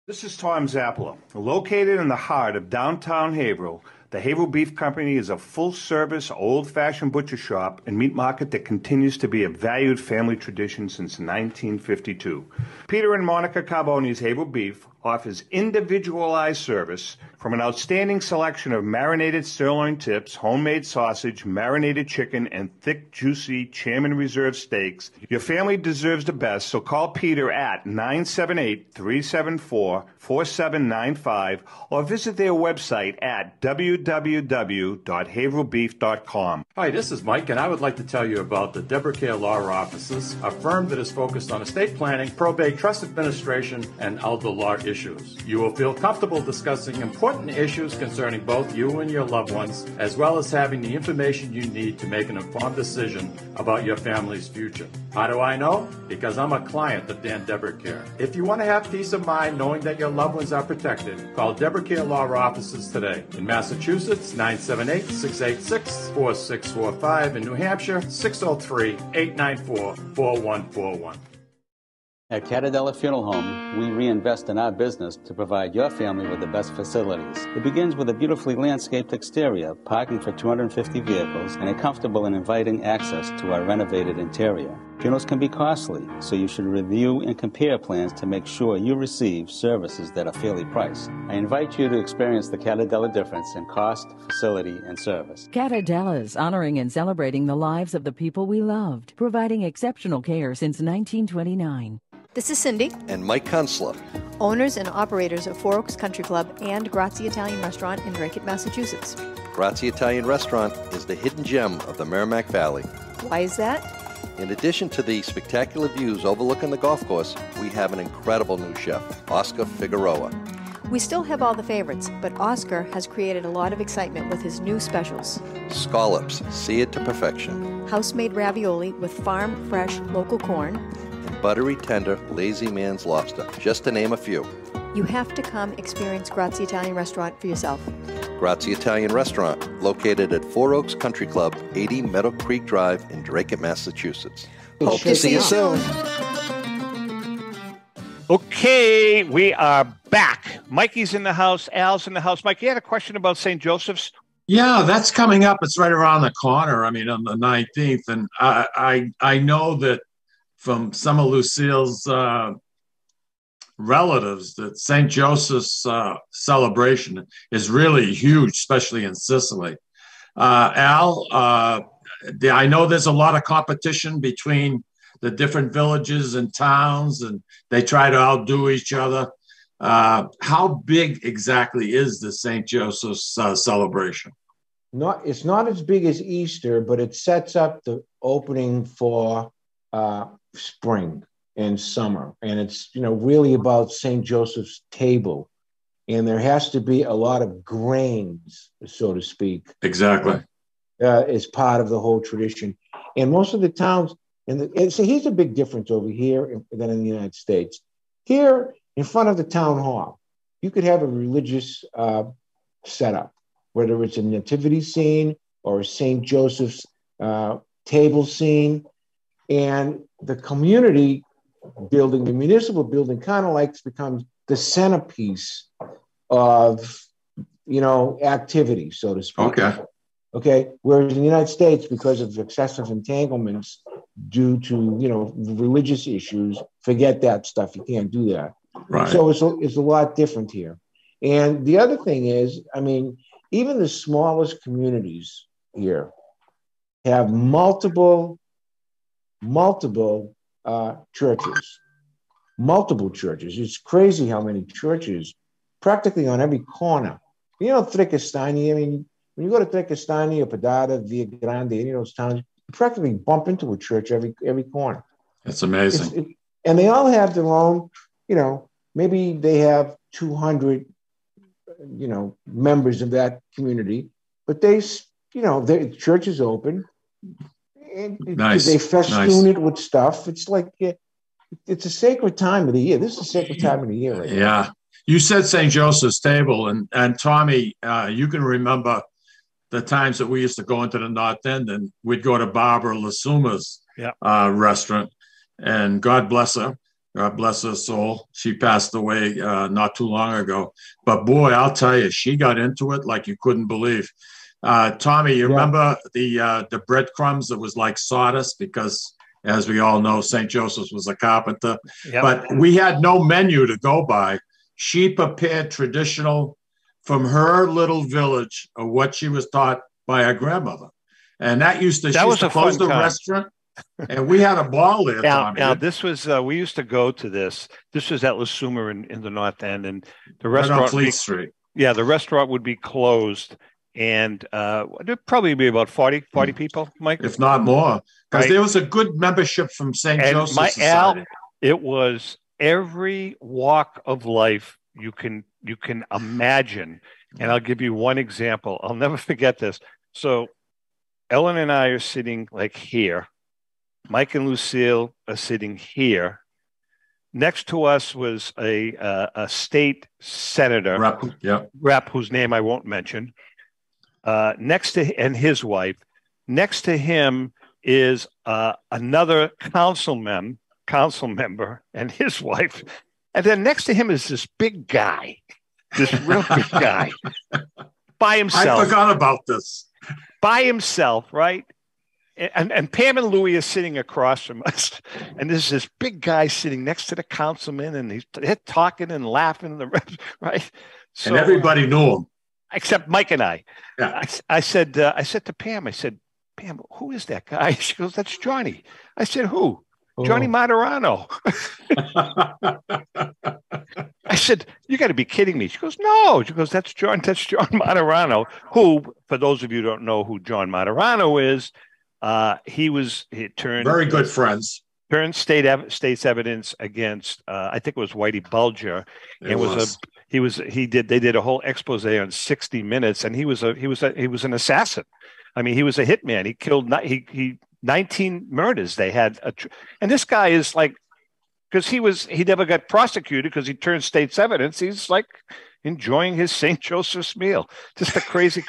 This is Tom Zappala. Located in the heart of downtown Haverhill, the Haverhill Beef Company is a full-service, old-fashioned butcher shop and meat market that continues to be a valued family tradition since 1952. Peter and Monica Carboni's Haverhill Beef offers individualized service from an outstanding selection of marinated sirloin tips, homemade sausage, marinated chicken, and thick, juicy Chairman Reserve steaks. Your family deserves the best, so call Peter at 978-374-4795 or visit their website at www.haverhillbeef.com. Hi, this is Mike, and I would like to tell you about the Deborah Care Law Offices, a firm that is focused on estate planning, probate, trust administration, and elder law issues. issues. You will feel comfortable discussing important issues concerning both you and your loved ones, as well as having the information you need to make an informed decision about your family's future. How do I know? Because I'm a client of Dan Deborah Care. If you want to have peace of mind knowing that your loved ones are protected, call Deborah Care Law Offices today. In Massachusetts, 978-686-4645. In New Hampshire, 603-894-4141. At Catadella Funeral Home, we reinvest in our business to provide your family with the best facilities. It begins with a beautifully landscaped exterior, parking for 250 vehicles, and a comfortable and inviting access to our renovated interior. Funerals can be costly, so you should review and compare plans to make sure you receive services that are fairly priced. I invite you to experience the Catadella difference in cost, facility, and service. Catadella's honoring and celebrating the lives of the people we loved, providing exceptional care since 1929. This is Cindy. And Mike Kunstler, Owners and operators of Four Oaks Country Club and Grazie Italian Restaurant in Drake, Massachusetts. Grazie Italian Restaurant is the hidden gem of the Merrimack Valley. Why is that? In addition to the spectacular views overlooking the golf course, we have an incredible new chef, Oscar Figueroa. We still have all the favorites, but Oscar has created a lot of excitement with his new specials. Scallops, seared to perfection. House-made ravioli with farm-fresh local corn. And buttery, tender, lazy man's lobster, just to name a few. You have to come experience Grazie Italian Restaurant for yourself. Grazie Italian Restaurant, located at Four Oaks Country Club, 80 Meadow Creek Drive in Drake, Massachusetts. Hope to see you soon. Okay, we are back. Mikey's in the house. Al's in the house. Mike, you had a question about St. Joseph's? Yeah, that's coming up. It's right around the corner. I mean, on the 19th. And I know that from some of Lucille's relatives that St. Joseph's celebration is really huge, especially in Sicily. Al, I know there's a lot of competition between the different villages and towns, and they try to outdo each other. How big exactly is the St. Joseph's celebration? It's not as big as Easter, but it sets up the opening for spring and summer. And it's, really about St. Joseph's table. And there has to be a lot of grains, so to speak. Exactly. As part of the whole tradition. And most of the towns, and so here's a big difference over here than in the United States. Here, in front of the town hall, you could have a religious setup, whether it's a nativity scene or a St. Joseph's table scene. And the community building, the municipal building, kind of becomes the centerpiece of, activity, so to speak. Okay. Whereas in the United States, because of excessive entanglements due to, religious issues, forget that stuff. You can't do that. Right. So it's a lot different here. And the other thing is, even the smallest communities here have multiple churches. It's crazy how many churches, practically on every corner. Tricastani, when you go to Tricastani or Padada, Via Grande, any of those towns, you practically bump into a church every corner. That's amazing. And they all have their own, maybe they have 200, members of that community, but their church is open. And nice. They festoon it with stuff. It's like it's a sacred time of the year. This is a sacred time of the year. Right? Yeah. You said St. Joseph's table, and Tommy, you can remember the times that we used to go into the North End, and we'd go to Barbara Lasuma's restaurant, and God bless her. God bless her soul. She passed away not too long ago. But boy, I'll tell you, she got into it like you couldn't believe. Tommy, you remember the breadcrumbs that was like sawdust, because as we all know, St. Joseph's was a carpenter. Yep. But we had no menu to go by. She prepared traditional from her little village of what she was taught by her grandmother. And she used to close the restaurant. And we had a ball there, Tommy. Now this was, we used to go to this. This was at Lasuma in the North End. And the restaurant right on Fleet Street. Yeah, the restaurant would be closed. And there'd probably be about 40 people, Mike. If not more. Because there was a good membership from St. Joseph's Society. It was every walk of life you can imagine. And I'll give you one example. I'll never forget this. So Ellen and I are sitting like here. Mike and Lucille are sitting here. Next to us was a state senator, rep whose name I won't mention. And his wife. Next to him is another council member and his wife. And then next to him is this big guy, this real big guy, by himself. I forgot about this. By himself, right? And Pam and Louie are sitting across from us. And there's this big guy sitting next to the councilman, and they're talking and laughing, right? So, and everybody knew him. Except Mike and I. Yeah. I said to Pam, Pam, who is that guy? She goes, that's Johnny. I said, who? Johnny Materano. I said, you got to be kidding me. She goes, no. She goes, that's John Materano, who, for those of you who don't know who John Materano is, he turned very good friends. Turned state's evidence against I think it was Whitey Bulger. They did a whole expose on 60 Minutes, and he was an assassin. I mean, he was a hitman. He killed 19 murders. They had and this guy is like, because he never got prosecuted because he turned state's evidence. He's like enjoying his St. Joseph's meal. Just a crazy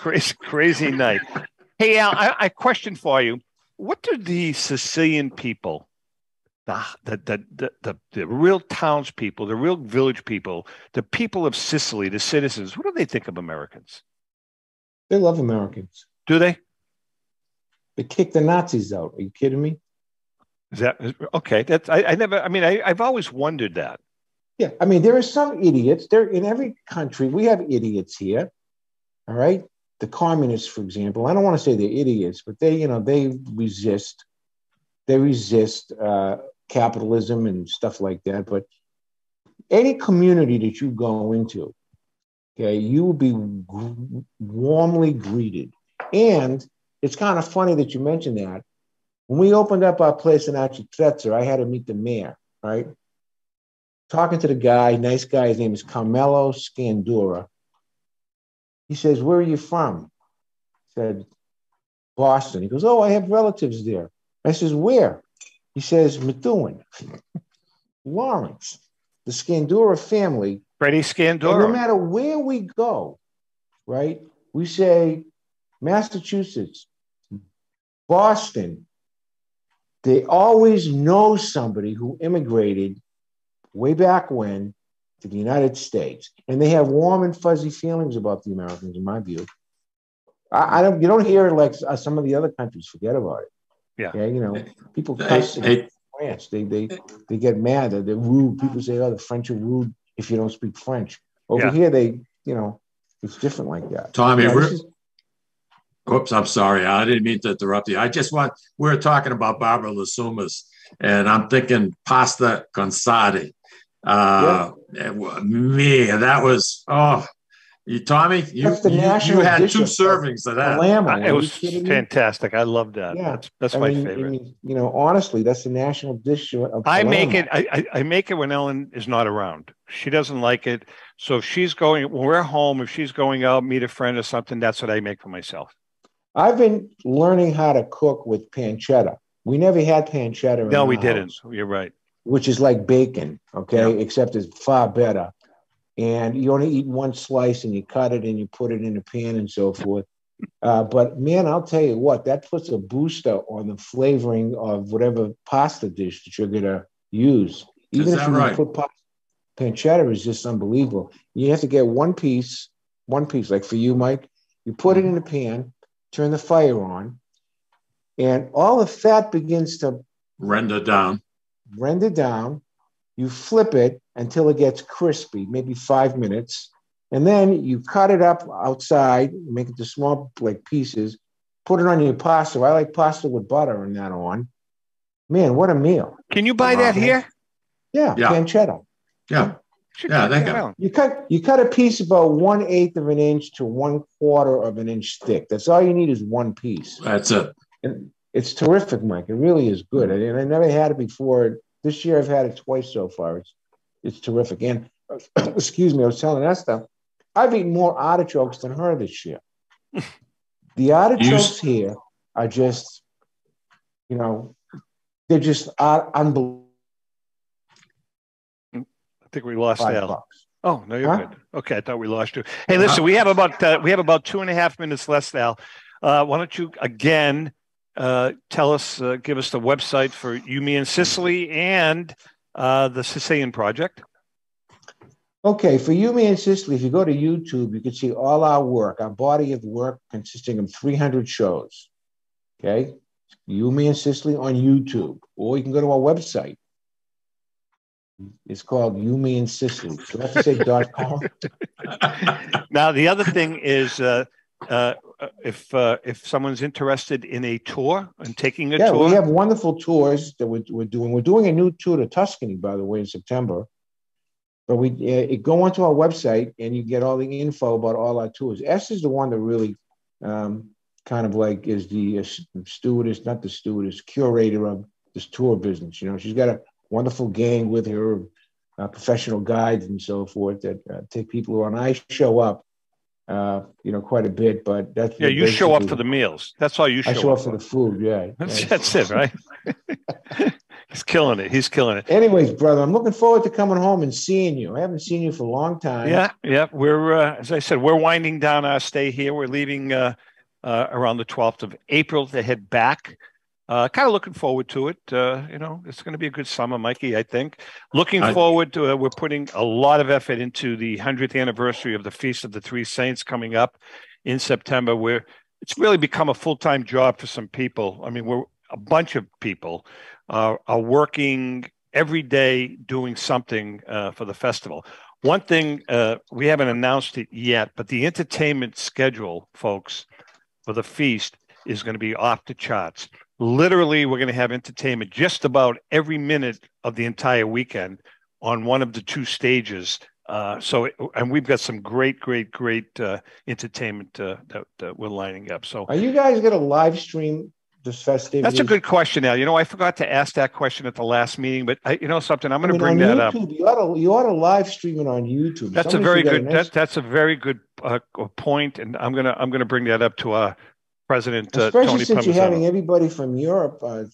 night. Hey, Al, I question for you. What do the Sicilian people, the real townspeople, the real village people, the people of Sicily, the citizens, what do they think of Americans? They love Americans. Do they? They kicked the Nazis out. Are you kidding me? Is that okay? I've always wondered that. Yeah, I mean, there are some idiots. There in every country, we have idiots here. All right. The communists, for example, I don't want to say they're idiots, but they resist. They resist capitalism and stuff like that. But any community that you go into, okay, you will be warmly greeted. And it's kind of funny that you mentioned that. When we opened up our place in Architrezza, I had to meet the mayor, right? Talking to the guy, nice guy, his name is Carmelo Scandura. He says, where are you from? I said, Boston. He goes, oh, I have relatives there. I says, where? He says, Methuen, Lawrence, the Scandura family. Freddie Scandura. No matter where we go, right? We say Massachusetts, Boston. They always know somebody who immigrated way back when to the United States, and they have warm and fuzzy feelings about the Americans, in my view. You don't hear it like some of the other countries. Forget about it. Yeah. Okay? people cuss in France. They get mad. They're rude. People say, "Oh, the French are rude if you don't speak French." Over here, it's different like that. Tommy, oops, I'm sorry. I didn't mean to interrupt you. We're talking about Barbara Lasumas, and I'm thinking pasta con sade. Man, that was, Tommy, you had 2 servings of that. It was fantastic. I loved that. Yeah. That's my favorite. Honestly, that's the national dish of I make it when Ellen is not around. She doesn't like it. So when we're home, if she's going out, meet a friend or something, that's what I make for myself. I've been learning how to cook with pancetta. We never had pancetta. No, we didn't. You're right. Which is like bacon, okay? Yeah. Except it's far better. And you only eat one slice and you cut it and you put it in a pan and so forth. But man, I'll tell you what, that puts a booster on the flavoring of whatever pasta dish that you're going to use. Even if you put pancetta is just unbelievable. You have to get one piece, like for you, Mike, you put it in a pan, turn the fire on, and all the fat begins to render down. You flip it until it gets crispy, maybe 5 minutes. And then you cut it up outside, make it to small pieces, put it on your pasta. I like pasta with butter and that on. Man, what a meal. Can you buy that here? Yeah, pancetta. Yeah. Yeah, you cut a piece about 1/8 of an inch to 1/4 of an inch thick. That's all you need is one piece. That's it. And it's terrific, Mike. It really is good. And I never had it before. This year I've had it twice so far. It's terrific. And excuse me, I was telling Esther, I've eaten more artichokes than her this year. The artichokes here are just, they're just unbelievable. I think we lost Al. $5. Oh, no, you're good. Okay, I thought we lost you. Hey, listen, we have about 2.5 minutes left, Al. Why don't you again tell us, give us the website for You, Me, and Sicily and the Sicilian Project? Okay, for You, Me, and Sicily, if you go to YouTube, you can see all our work, our body of work consisting of 300 shows. Okay, You, Me, and Sicily on YouTube, or you can go to our website. It's called You, Me, and Sicily. So I have to say .com. Now, the other thing is, if someone's interested in a tour and taking a tour, we have wonderful tours that we're doing. We're doing a new tour to Tuscany, by the way, in September. But we go onto our website and you get all the info about all our tours. Esther's the one that really kind of like is the curator of this tour business. She's got a wonderful gang with her, professional guides and so forth that take people on. I show up, quite a bit, but that's you show up for the meals. That's all you show up. I show up for the food. Yeah, that's it, right? He's killing it. He's killing it. Anyways, brother, I'm looking forward to coming home and seeing you. I haven't seen you for a long time. Yeah. We're as I said, we're winding down our stay here. We're leaving around the 12th of April to head back. Kind of looking forward to it. It's going to be a good summer, Mikey, I think. Looking forward to we're putting a lot of effort into the 100th anniversary of the Feast of the Three Saints coming up in September, where it's really become a full-time job for some people. I mean, we're a bunch of people are working every day doing something for the festival. One thing, we haven't announced it yet, but the entertainment schedule, folks, for the feast is going to be off the charts. Literally, we're going to have entertainment just about every minute of the entire weekend on one of the two stages. And we've got some great entertainment that we're lining up. So, are you guys going to live stream this festivities? That's a good question, Al. I forgot to ask that question at the last meeting, but something. I'm going to bring that YouTube, up. You ought to live stream it on YouTube. That's a very good. That's a very good point, and I'm going to bring that up to our president, especially Tony since Palmisano. you're having everybody from Europe. Come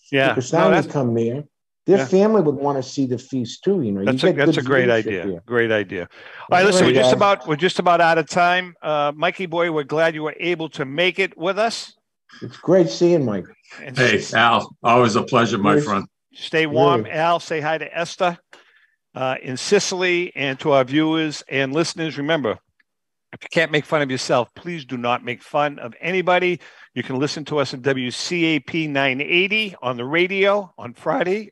there. Their family would want to see the feast too. That's a great idea. Here. Great idea. All right, listen, we're just about out of time. Mikey boy, we're glad you were able to make it with us. It's great seeing Mike. Hey, Al, always a pleasure, my friend. Stay warm. Al, say hi to Esther in Sicily, and to our viewers and listeners. Remember, if you can't make fun of yourself, please do not make fun of anybody. You can listen to us at WCAP 980 on the radio on Friday.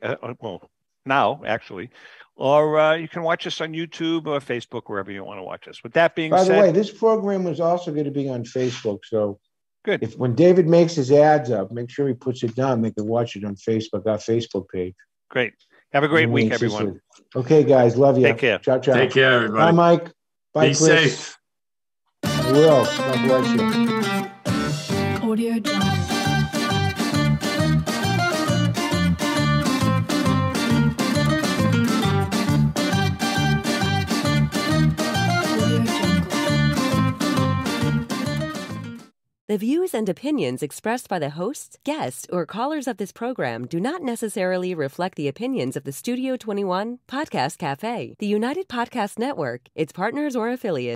Now, actually. Or you can watch us on YouTube or Facebook, wherever you want to watch us. With that being said... By the way, this program is also going to be on Facebook, so... Good. When David makes his ads up, make sure he puts it down. They can watch it on Facebook, our Facebook page. Great. Have a great week, everyone. Okay, guys. Love you. Take care. Ciao, ciao. Take care, everybody. Bye, Mike. Bye, Be Chris. safe. I will. God bless you. Audio Jungle. The views and opinions expressed by the hosts, guests, or callers of this program do not necessarily reflect the opinions of the Studio 21 Podcast Cafe, the United Podcast Network, its partners, or affiliates.